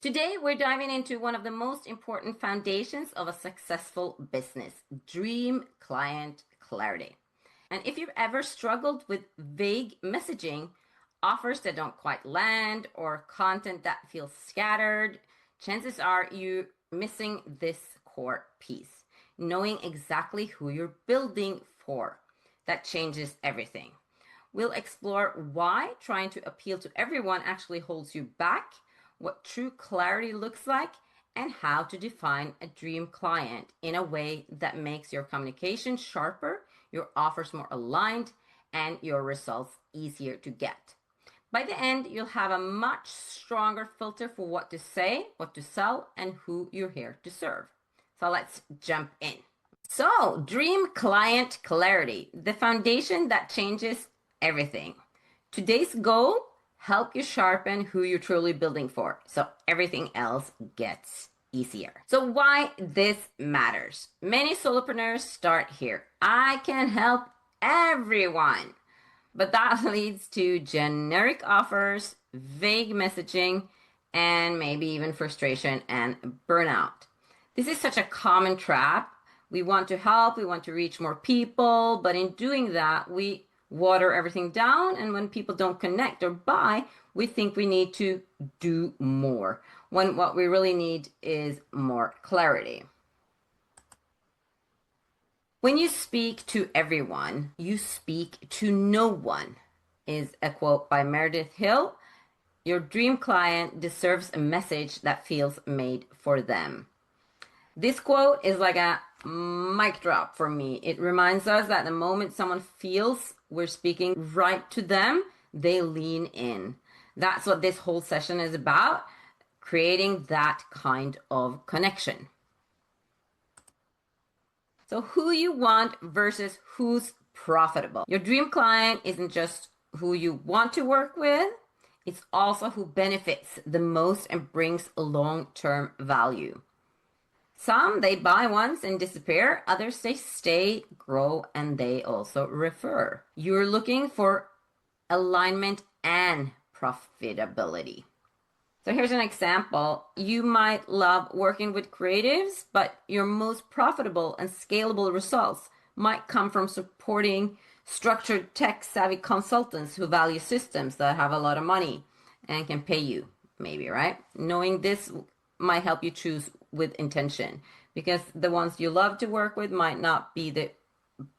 Today, we're diving into one of the most important foundations of a successful business, dream client clarity. And if you've ever struggled with vague messaging, offers that don't quite land, or content that feels scattered, chances are you're missing this core piece, knowing exactly who you're building for. That changes everything. We'll explore why trying to appeal to everyone actually holds you back, what true clarity looks like, and how to define a dream client in a way that makes your communication sharper, your offers more aligned, and your results easier to get. By the end, you'll have a much stronger filter for what to say, what to sell, and who you're here to serve. So let's jump in. So, dream client clarity, the foundation that changes everything. Today's goal: help you sharpen who you're truly building for, so everything else gets easier. So why this matters? Many solopreneurs start here. I can help everyone. But that leads to generic offers, vague messaging, and maybe even frustration and burnout. This is such a common trap. We want to help, we want to reach more people, but in doing that, we water everything down, and when people don't connect or buy, we think we need to do more, when what we really need is more clarity. When you speak to everyone, you speak to no one, is a quote by Meredith Hill. Your dream client deserves a message that feels made for them. This quote is like a mic drop for me. It reminds us that the moment someone feels we're speaking right to them, they lean in. That's what this whole session is about, creating that kind of connection. So who you want versus who's profitable. Your dream client isn't just who you want to work with, it's also who benefits the most and brings long-term value. Some, they buy once and disappear. Others, they stay, grow, and they also refer. You're looking for alignment and profitability. So here's an example. You might love working with creatives, but your most profitable and scalable results might come from supporting structured tech-savvy consultants who value systems that have a lot of money and can pay you, maybe, right? Knowing this might help you choose with intention, because the ones you love to work with might not be the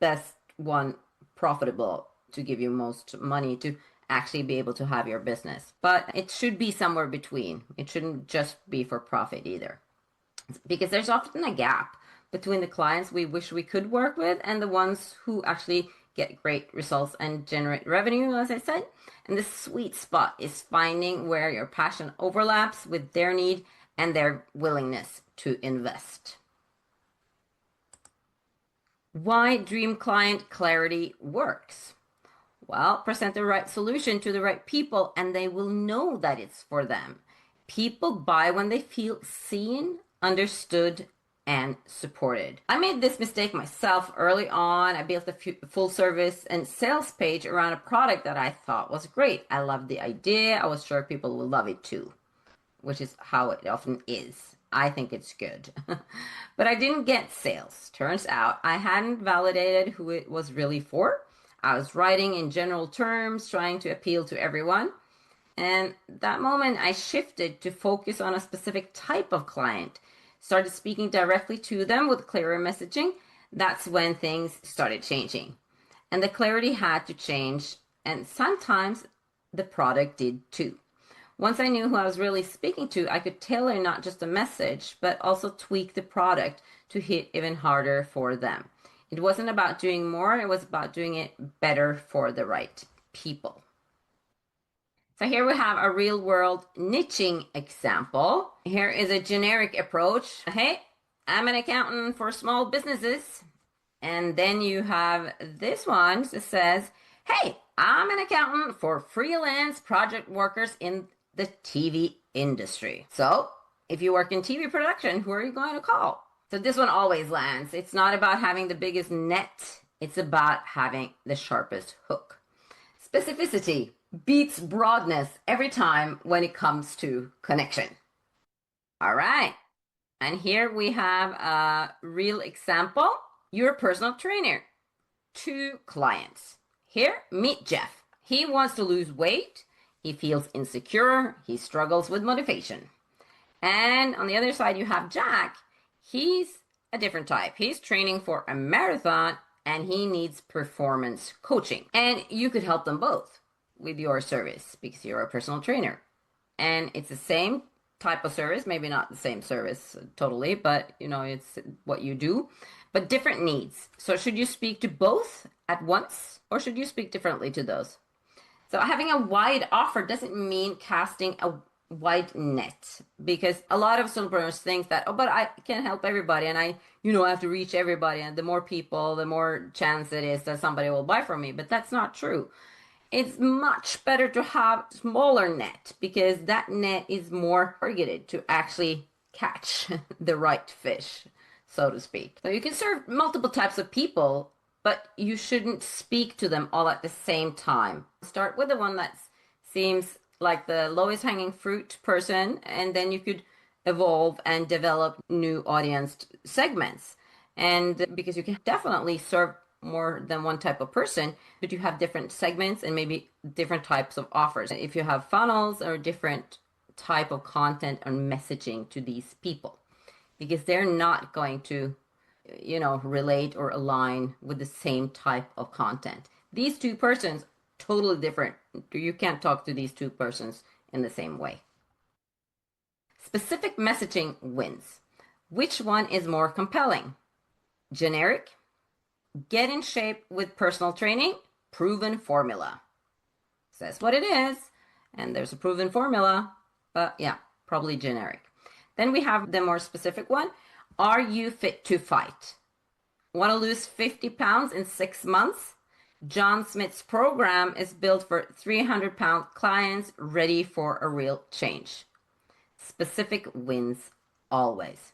best one profitable to give you most money to actually be able to have your business. But it should be somewhere between. It shouldn't just be for profit either, because there's often a gap between the clients we wish we could work with and the ones who actually get great results and generate revenue, as I said. And the sweet spot is finding where your passion overlaps with their need and their willingness to invest. Why dream client clarity works? Well, present the right solution to the right people and they will know that it's for them. People buy when they feel seen, understood, and supported. I made this mistake myself early on. I built a full service and sales page around a product that I thought was great. I loved the idea. I was sure people would love it too, which is how it often is. I think it's good. But I didn't get sales. Turns out I hadn't validated who it was really for. I was writing in general terms, trying to appeal to everyone. And that moment I shifted to focus on a specific type of client, started speaking directly to them with clearer messaging. That's when things started changing. And the clarity had to change, and sometimes the product did too. Once I knew who I was really speaking to, I could tailor not just a message, but also tweak the product to hit even harder for them. It wasn't about doing more, it was about doing it better for the right people. So here we have a real world niching example. Here is a generic approach. Hey, I'm an accountant for small businesses. And then you have this one that says, hey, I'm an accountant for freelance project workers in the TV industry. So if you work in TV production, who are you going to call? So this one always lands. It's not about having the biggest net. It's about having the sharpest hook. Specificity beats broadness every time when it comes to connection. All right. And here we have a real example. You're a personal trainer. Two clients. Here, meet Jeff. He wants to lose weight. He feels insecure. He struggles with motivation. And on the other side, you have Jack. He's a different type. He's training for a marathon and he needs performance coaching. And you could help them both with your service because you're a personal trainer. And it's the same type of service, maybe not the same service totally, but it's what you do, but different needs. So should you speak to both at once or should you speak differently to those? So having a wide offer doesn't mean casting a wide net because a lot of solopreneurs think that, oh, but I can help everybody and I have to reach everybody and the more people, the more chance it is that somebody will buy from me. But that's not true. It's much better to have smaller net because that net is more targeted to actually catch the right fish, so to speak. So you can serve multiple types of people, but you shouldn't speak to them all at the same time. Start with the one that seems like the lowest hanging fruit person, and then you could evolve and develop new audience segments. And because you can definitely serve more than one type of person, but you have different segments and maybe different types of offers. If you have funnels or different type of content or messaging to these people, because they're not going to, relate or align with the same type of content. These two persons, totally different. You can't talk to these two persons in the same way. Specific messaging wins. Which one is more compelling? Generic, get in shape with personal training, proven formula. Says what it is, and there's a proven formula, but yeah, probably generic. Then we have the more specific one. Are you fit to fight? Want to lose 50 pounds in 6 months? John Smith's program is built for 300-pound clients ready for a real change. Specific wins always.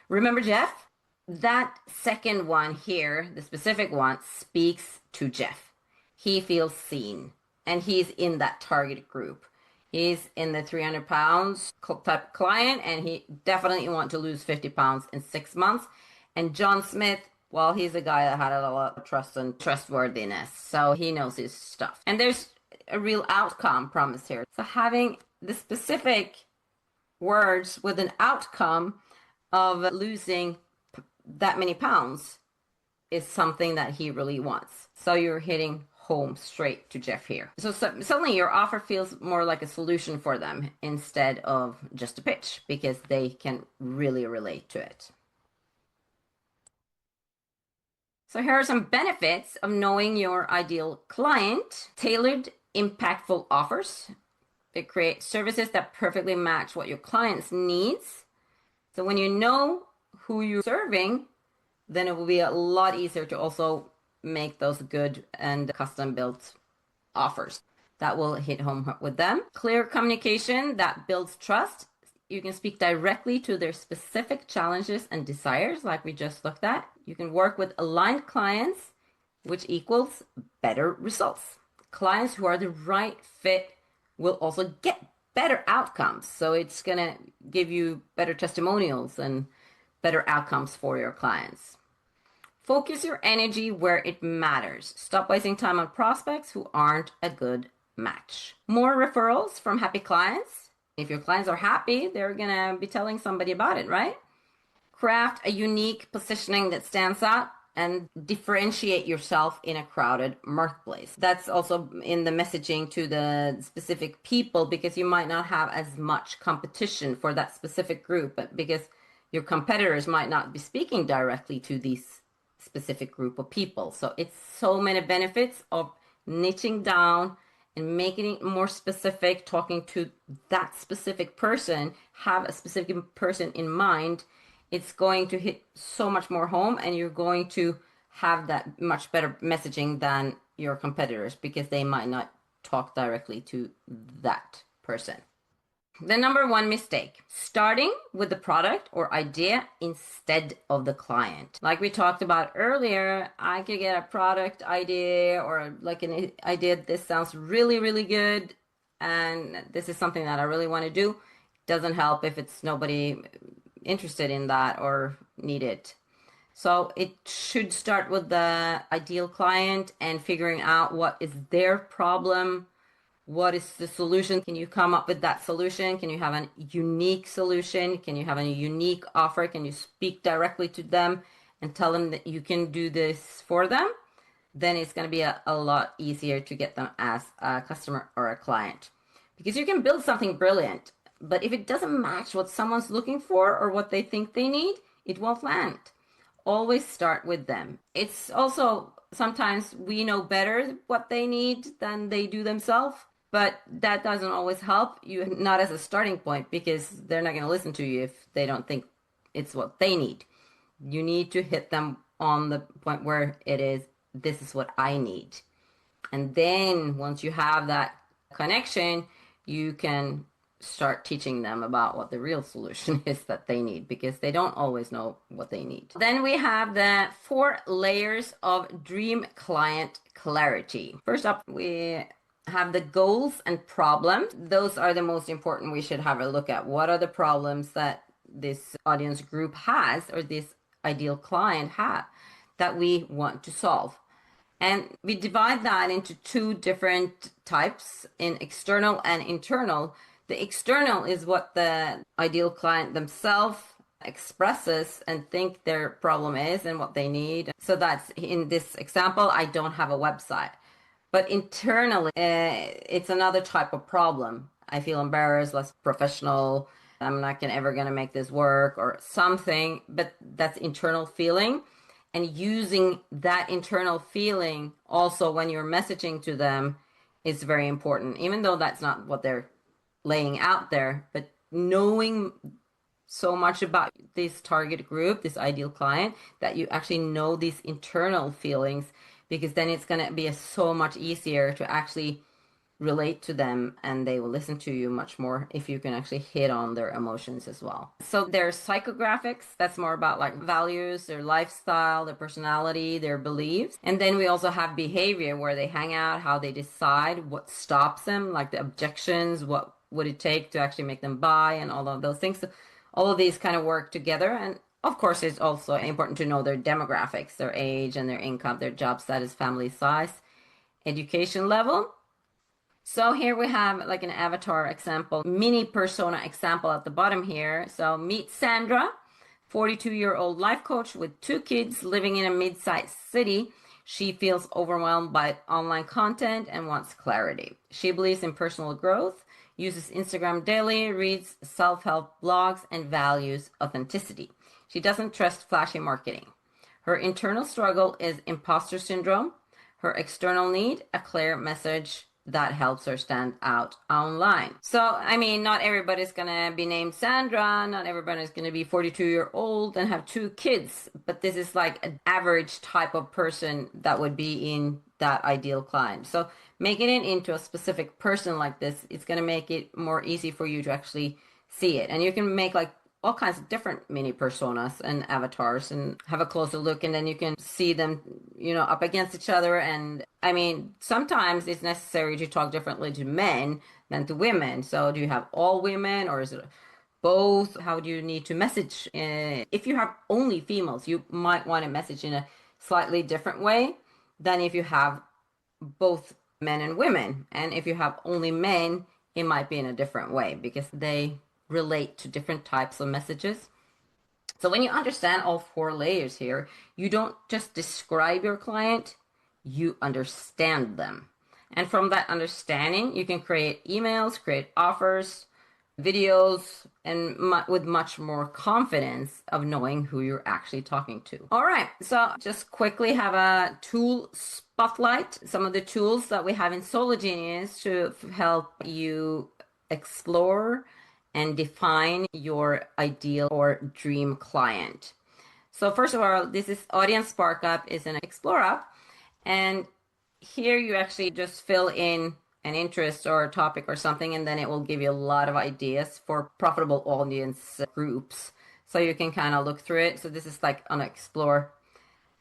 Remember Jeff? That second one here, the specific one, speaks to Jeff. He feels seen, and he's in that target group. He's in the 300 pounds type client, and he definitely wants to lose 50 pounds in 6 months. And John Smith, well, he's a guy that had a lot of trust and trustworthiness, so he knows his stuff. And there's a real outcome promised here. So having the specific words with an outcome of losing that many pounds is something that he really wants. So you're hitting home straight to Jeff here. So suddenly your offer feels more like a solution for them instead of just a pitch because they can really relate to it. So here are some benefits of knowing your ideal client. Tailored, impactful offers. It creates services that perfectly match what your clients needs. So when you know who you're serving, then it will be a lot easier to also make those good and custom built offers that will hit home with them. Clear communication that builds trust. You can speak directly to their specific challenges and desires, like we just looked at. You can work with aligned clients, which equals better results. Clients who are the right fit will also get better outcomes. So it's going to give you better testimonials and better outcomes for your clients. Focus your energy where it matters. Stop wasting time on prospects who aren't a good match. More referrals from happy clients. If your clients are happy, they're going to be telling somebody about it, right? Craft a unique positioning that stands out and differentiate yourself in a crowded marketplace. That's also in the messaging to the specific people because you might not have as much competition for that specific group, but because your competitors might not be speaking directly to these specific group of people. So it's so many benefits of niching down and making it more specific, talking to that specific person, have a specific person in mind. It's going to hit so much more home and you're going to have that much better messaging than your competitors because they might not talk directly to that person. The number one mistake, starting with the product or idea instead of the client. Like we talked about earlier, I could get a product idea or like an idea, this sounds really, really good. And this is something that I really want to do. doesn't help if it's nobody interested in that or need it. So it should start with the ideal client and figuring out what is their problem. What is the solution? Can you come up with that solution? Can you have a unique solution? Can you have a unique offer? Can you speak directly to them and tell them that you can do this for them? Then it's going to be a lot easier to get them as a customer or a client. Because you can build something brilliant, but if it doesn't match what someone's looking for or what they think they need, it won't land. Always start with them. It's also sometimes we know better what they need than they do themselves, but that doesn't always help you, not as a starting point, because they're not going to listen to you if they don't think it's what they need. You need to hit them on the point where it is, this is what I need. And then once you have that connection, you can start teaching them about what the real solution is that they need, because they don't always know what they need. Then we have the 4 layers of dream client clarity. First up, we have the goals and problems. Those are the most important. We should have a look at what are the problems that this audience group has, or this ideal client has, that we want to solve. And we divide that into 2 different types, in external and internal. The external is what the ideal client themselves expresses and think their problem is and what they need. So that's, in this example, I don't have a website. But internally, it's another type of problem. I feel embarrassed, less professional. I'm not ever going to make this work or something. But that's internal feeling. And using that internal feeling also when you're messaging to them is very important, even though that's not what they're laying out there. But knowing so much about this target group, this ideal client, that you actually know these internal feelings, because then it's going to be so much easier to actually relate to them, and they will listen to you much more if you can actually hit on their emotions as well. So there's psychographics, that's more about like values, their lifestyle, their personality, their beliefs. And then we also have behavior, where they hang out, how they decide, what stops them, like the objections, what would it take to actually make them buy, and all of those things. So all of these kind of work together. And of course, it's also important to know their demographics, their age and their income, their job status, family size, education level. So here we have like an avatar example, mini persona example at the bottom here. So meet Sandra, 42-year-old life coach with 2 kids living in a mid-sized city. She feels overwhelmed by online content and wants clarity. She believes in personal growth, uses Instagram daily, reads self-help blogs, and values authenticity. She doesn't trust flashy marketing. Her internal struggle is imposter syndrome. Her external need, a clear message that helps her stand out online. So, I mean, not everybody's gonna be named Sandra, not everybody's gonna be 42-year-old and have 2 kids, but this is like an average type of person that would be in that ideal client. So making it into a specific person like this, it's gonna make it more easy for you to actually see it. And you can make like all kinds of different mini personas and avatars and have a closer look, and then you can see them, up against each other. And I mean, sometimes it's necessary to talk differently to men than to women. So do you have all women, or is it both? How do you need to message? If you have only females, you might want to message in a slightly different way than if you have both men and women. And if you have only men, it might be in a different way, because they relate to different types of messages. So when you understand all 4 layers here, you don't just describe your client, you understand them. And from that understanding, you can create emails, create offers, videos, and with much more confidence of knowing who you're actually talking to. All right, so just quickly have a tool spotlight, some of the tools that we have in SoloGenius to help you explore and define your ideal or dream client. So first of all, this is AudienceSparkUp, is an Explore app. And here you actually just fill in an interest or a topic or something, and then it will give you a lot of ideas for profitable audience groups. So you can kind of look through it. So this is like on an Explore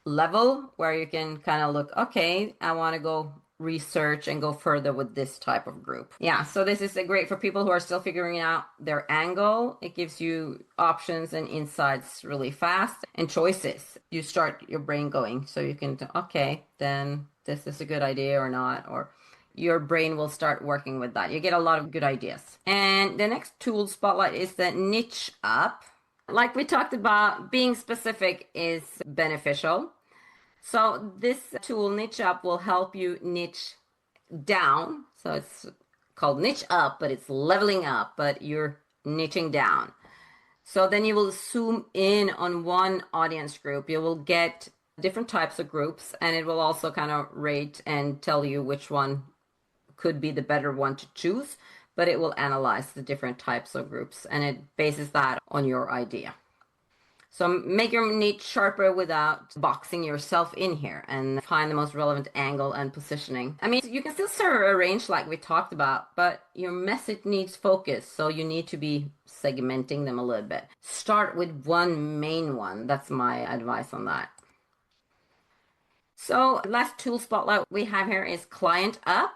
level, where you can kind of look, okay, I want to go research and go further with this type of group. Yeah, so this is great for people who are still figuring out their angle. It gives you options and insights really fast and choices. You start your brain going, so you can, okay, then this is a good idea or not, or your brain will start working with that. You get a lot of good ideas. And the next tool spotlight is the NicheUp. Like we talked about, being specific is beneficial. So this tool, NicheUp, will help you niche down. So it's called niche up, but it's leveling up, but you're niching down. So then you will zoom in on one audience group. You will get different types of groups, and it will also kind of rate and tell you which one could be the better one to choose, but it will analyze the different types of groups, and it bases that on your idea. So make your niche sharper without boxing yourself in here, and find the most relevant angle and positioning. I mean, you can still serve a range like we talked about, but your message needs focus. So you need to be segmenting them a little bit. Start with one main one. That's my advice on that. So last tool spotlight we have here is ClientUp.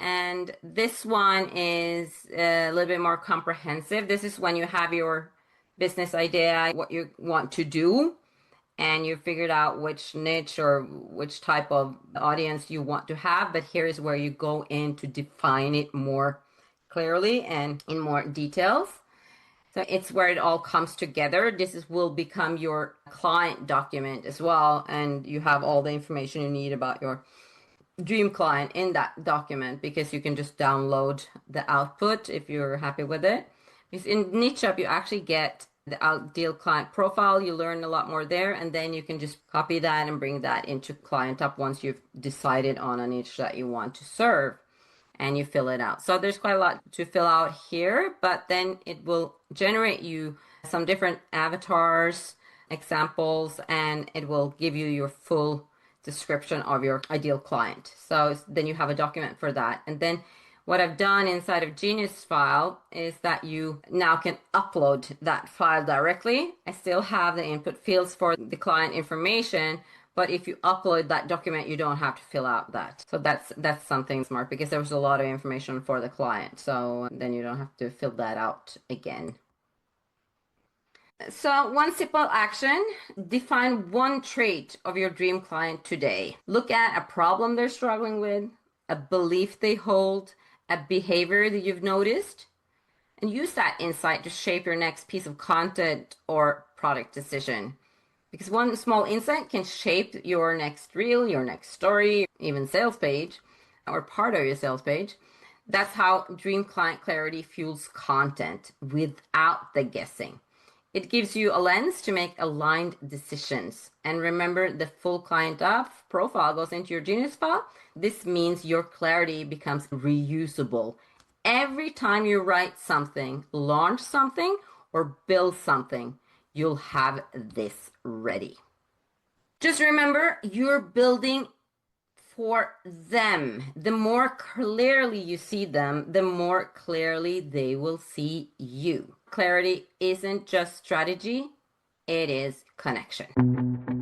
And this one is a little bit more comprehensive. This is when you have your business idea, what you want to do, and you figured out which niche or which type of audience you want to have. But here is where you go in to define it more clearly and in more details. So it's where it all comes together. Will become your client document as well. And you have all the information you need about your dream client in that document, because you can just download the output if you're happy with it. Because in NicheUp, you actually get the ideal client profile. You learn a lot more there, and then you can just copy that and bring that into ClientUp once you've decided on a niche that you want to serve, and you fill it out. So there's quite a lot to fill out here, but then it will generate you some different avatars, examples, and it will give you your full description of your ideal client. So then you have a document for that. And then what I've done inside of Genius file is that you now can upload that file directly. I still have the input fields for the client information, but if you upload that document, you don't have to fill out that. So that's something smart, because there was a lot of information for the client. So then you don't have to fill that out again. So one simple action: define one trait of your dream client today. Look at a problem they're struggling with, a belief they hold, a behavior that you've noticed, and use that insight to shape your next piece of content or product decision. Because one small insight can shape your next reel, your next story, even sales page, or part of your sales page. That's how dream client clarity fuels content without the guessing. It gives you a lens to make aligned decisions. And remember, the full ClientUp profile goes into your Genius file. This means your clarity becomes reusable. Every time you write something, launch something, or build something, you'll have this ready. Just remember, you're building for them. The more clearly you see them, the more clearly they will see you. Clarity isn't just strategy, it is connection.